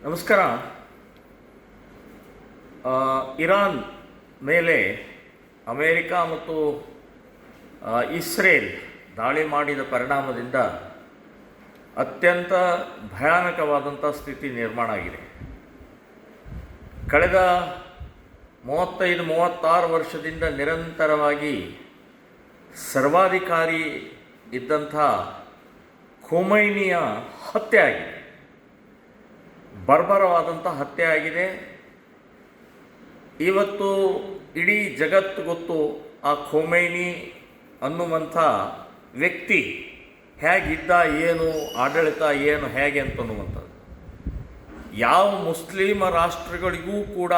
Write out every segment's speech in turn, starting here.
ನಮಸ್ಕಾರ. ಇರಾನ್ ಮೇಲೆ ಅಮೇರಿಕಾ ಮತ್ತು ಇಸ್ರೇಲ್ ದಾಳಿ ಮಾಡಿದ ಪರಿಣಾಮದಿಂದ ಅತ್ಯಂತ ಭಯಾನಕವಾದಂಥ ಸ್ಥಿತಿ ನಿರ್ಮಾಣ ಆಗಿದೆ. ಕಳೆದ 35-36 ವರ್ಷದಿಂದ ನಿರಂತರವಾಗಿ ಸರ್ವಾಧಿಕಾರಿ ಇದ್ದಂಥ ಖೊಮೈನಿಯ ಹತ್ಯೆ ಆಗಿದೆ. ಬರ್ಬರವಾದಂಥ ಹತ್ಯೆ ಆಗಿದೆ. ಇವತ್ತು ಇಡೀ ಜಗತ್ತು ಗೊತ್ತು ಆ ಖೊಮೈನಿ ಅನ್ನುವಂಥ ವ್ಯಕ್ತಿ ಹೇಗಿದ್ದ, ಏನು ಆಡಳಿತ, ಏನು ಹೇಗೆ ಅಂತನ್ನುವಂಥದ್ದು. ಯಾವ ಮುಸ್ಲಿಮ ರಾಷ್ಟ್ರಗಳಿಗೂ ಕೂಡ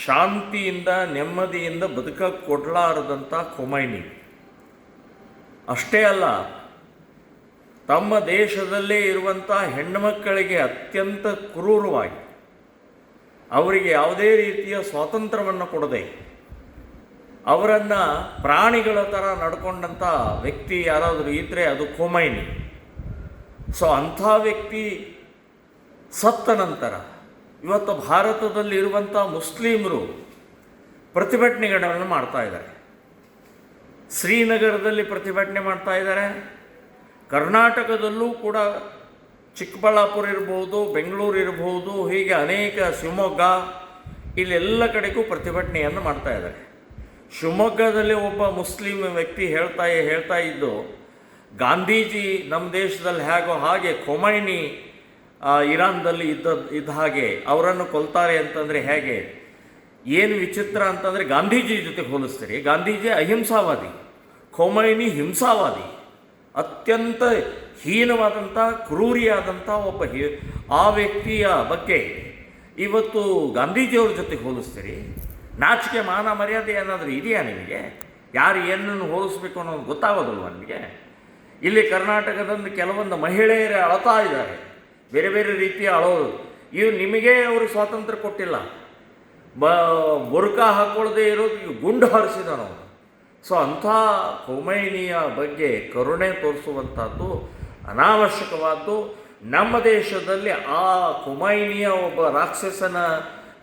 ಶಾಂತಿಯಿಂದ ನೆಮ್ಮದಿಯಿಂದ ಬದುಕಕ್ಕೆ ಕೊಡಲಾರದಂಥ ಖೊಮೈನಿ. ಅಷ್ಟೇ ಅಲ್ಲ, ತಮ್ಮ ದೇಶದಲ್ಲೇ ಇರುವಂಥ ಹೆಣ್ಣುಮಕ್ಕಳಿಗೆ ಅತ್ಯಂತ ಕ್ರೂರವಾಗಿ ಅವರಿಗೆ ಯಾವುದೇ ರೀತಿಯ ಸ್ವಾತಂತ್ರ್ಯವನ್ನು ಕೊಡದೆ ಅವರನ್ನು ಪ್ರಾಣಿಗಳ ಥರ ನಡ್ಕೊಂಡಂಥ ವ್ಯಕ್ತಿ ಯಾರಾದರೂ ಇದ್ದರೆ ಅದು ಖೊಮೈನಿ. ಸೊ ಅಂಥ ವ್ಯಕ್ತಿ ಸತ್ತ ನಂತರ ಇವತ್ತು ಭಾರತದಲ್ಲಿರುವಂಥ ಮುಸ್ಲಿಮರು ಪ್ರತಿಭಟನೆಗಳನ್ನು ಮಾಡ್ತಾ ಇದ್ದಾರೆ. ಶ್ರೀನಗರದಲ್ಲಿ ಪ್ರತಿಭಟನೆ ಮಾಡ್ತಾ ಇದ್ದಾರೆ. ಕರ್ನಾಟಕದಲ್ಲೂ ಕೂಡ ಚಿಕ್ಕಬಳ್ಳಾಪುರ ಇರ್ಬೋದು, ಬೆಂಗಳೂರು ಇರ್ಬೋದು, ಹೀಗೆ ಅನೇಕ, ಶಿವಮೊಗ್ಗ, ಇಲ್ಲೆಲ್ಲ ಕಡೆಗೂ ಪ್ರತಿಭಟನೆಯನ್ನು ಮಾಡ್ತಾ ಇದ್ದಾರೆ. ಶಿವಮೊಗ್ಗದಲ್ಲಿ ಒಬ್ಬ ಮುಸ್ಲಿಂ ವ್ಯಕ್ತಿ ಹೇಳ್ತಾ ಇದ್ದು, ಗಾಂಧೀಜಿ ನಮ್ಮ ದೇಶದಲ್ಲಿ ಹೇಗೋ ಹಾಗೆ ಖೊಮೈನಿ ಇರಾನ್ದಲ್ಲಿ ಇದ್ದ ಹಾಗೆ ಅವರನ್ನು ಕೊಲ್ತಾರೆ ಅಂತಂದರೆ ಹೇಗೆ? ಏನು ವಿಚಿತ್ರ ಅಂತಂದರೆ ಗಾಂಧೀಜಿ ಜೊತೆಗೆ ಹೋಲಿಸ್ತೀರಿ. ಗಾಂಧೀಜಿ ಅಹಿಂಸಾವಾದಿ, ಖೊಮೈನಿ ಹಿಂಸಾವಾದಿ, ಅತ್ಯಂತ ಹೀನವಾದಂಥ ಕ್ರೂರಿಯಾದಂಥ ಒಬ್ಬ ಆ ವ್ಯಕ್ತಿಯ ಬಗ್ಗೆ ಇವತ್ತು ಗಾಂಧೀಜಿಯವ್ರ ಜೊತೆಗೆ ಹೋಲಿಸ್ತೀರಿ. ನಾಚಿಕೆ, ಮಾನ, ಮರ್ಯಾದೆ ಏನಾದರೂ ಇದೆಯಾ ನಿಮಗೆ? ಯಾರು ಏನನ್ನು ಹೋಲಿಸ್ಬೇಕು ಅನ್ನೋದು ಗೊತ್ತಾಗೋದಿಲ್ವ ನಿಮಗೆ? ಇಲ್ಲಿ ಕರ್ನಾಟಕದಲ್ಲಿ ಕೆಲವೊಂದು ಮಹಿಳೆಯರೇ ಅಳ್ತಾ ಇದ್ದಾರೆ, ಬೇರೆ ಬೇರೆ ರೀತಿಯ ಅಳೋದು. ಇವು ನಿಮಗೆ ಅವರು ಸ್ವಾತಂತ್ರ್ಯ ಕೊಟ್ಟಿಲ್ಲ. ಬುರ್ಕಾ ಹಾಕ್ಕೊಳ್ಳದೆ ಇರೋದು ಗುಂಡು ಹಾರಿಸಿದನು. ಸೊ ಅಂಥ ಖೊಮೈನಿಯ ಬಗ್ಗೆ ಕರುಣೆ ತೋರಿಸುವಂಥದ್ದು ಅನಾವಶ್ಯಕವಾದ್ದು. ನಮ್ಮ ದೇಶದಲ್ಲಿ ಆ ಖೊಮೈನಿಯ ಒಬ್ಬ ರಾಕ್ಷಸನ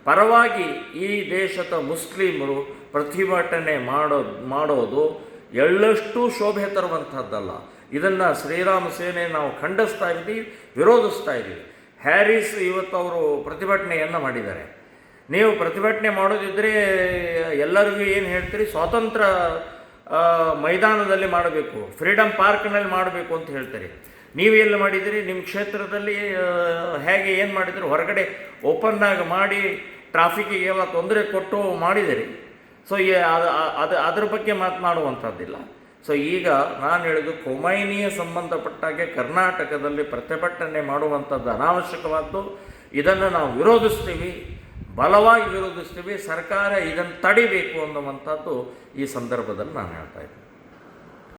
ಪರವಾಗಿ ಈ ದೇಶದ ಮುಸ್ಲಿಮರು ಪ್ರತಿಭಟನೆ ಮಾಡೋದು ಎಳ್ಳಷ್ಟು ಶೋಭೆ ತರುವಂಥದ್ದಲ್ಲ. ಇದನ್ನು ಶ್ರೀರಾಮ ಸೇನೆ ನಾವು ಖಂಡಿಸ್ತಾ ಇದ್ದೀವಿ, ವಿರೋಧಿಸ್ತಾ ಇದ್ದೀವಿ. ಹ್ಯಾರಿಸ್ ಇವತ್ತು ಅವರು ಪ್ರತಿಭಟನೆಯನ್ನು ಮಾಡಿದ್ದಾರೆ. ನೀವು ಪ್ರತಿಭಟನೆ ಮಾಡೋದಿದ್ದರೆ ಎಲ್ಲರಿಗೂ ಏನು ಹೇಳ್ತೀರಿ? ಸ್ವಾತಂತ್ರ್ಯ ಮೈದಾನದಲ್ಲಿ ಮಾಡಬೇಕು, ಫ್ರೀಡಮ್ ಪಾರ್ಕ್ನಲ್ಲಿ ಮಾಡಬೇಕು ಅಂತ ಹೇಳ್ತಾರೆ. ನೀವು ಎಲ್ಲಿ ಮಾಡಿದಿರಿ? ನಿಮ್ಮ ಕ್ಷೇತ್ರದಲ್ಲಿ ಹೇಗೆ ಏನು ಮಾಡಿದಿರಿ? ಹೊರಗಡೆ ಓಪನ್ನಾಗಿ ಮಾಡಿ ಟ್ರಾಫಿಕ್ಕಿಗೆಲ್ಲ ತೊಂದರೆ ಕೊಟ್ಟು ಮಾಡಿದಿರಿ. ಸೊ ಅದ್ರ ಬಗ್ಗೆ ಮಾತನಾಡುವಂಥದ್ದಿಲ್ಲ. ಸೊ ಈಗ ನಾನು ಹೇಳಿದ್ದು, ಖೊಮೈನಿಯ ಸಂಬಂಧಪಟ್ಟಾಗೆ ಕರ್ನಾಟಕದಲ್ಲಿ ಪ್ರತಿಭಟನೆ ಮಾಡುವಂಥದ್ದು ಅನಾವಶ್ಯಕವಾದ್ದು. ಇದನ್ನು ನಾವು ವಿರೋಧಿಸ್ತೀವಿ, ಬಲವಾಗಿ ವಿರೋಧಿಸ್ತೀವಿ. ಸರ್ಕಾರ ಇದನ್ನು ತಡಿಬೇಕು ಅನ್ನುವಂಥದ್ದು ಈ ಸಂದರ್ಭದಲ್ಲಿ ನಾನು ಹೇಳ್ತಾ ಇದ್ದೀನಿ.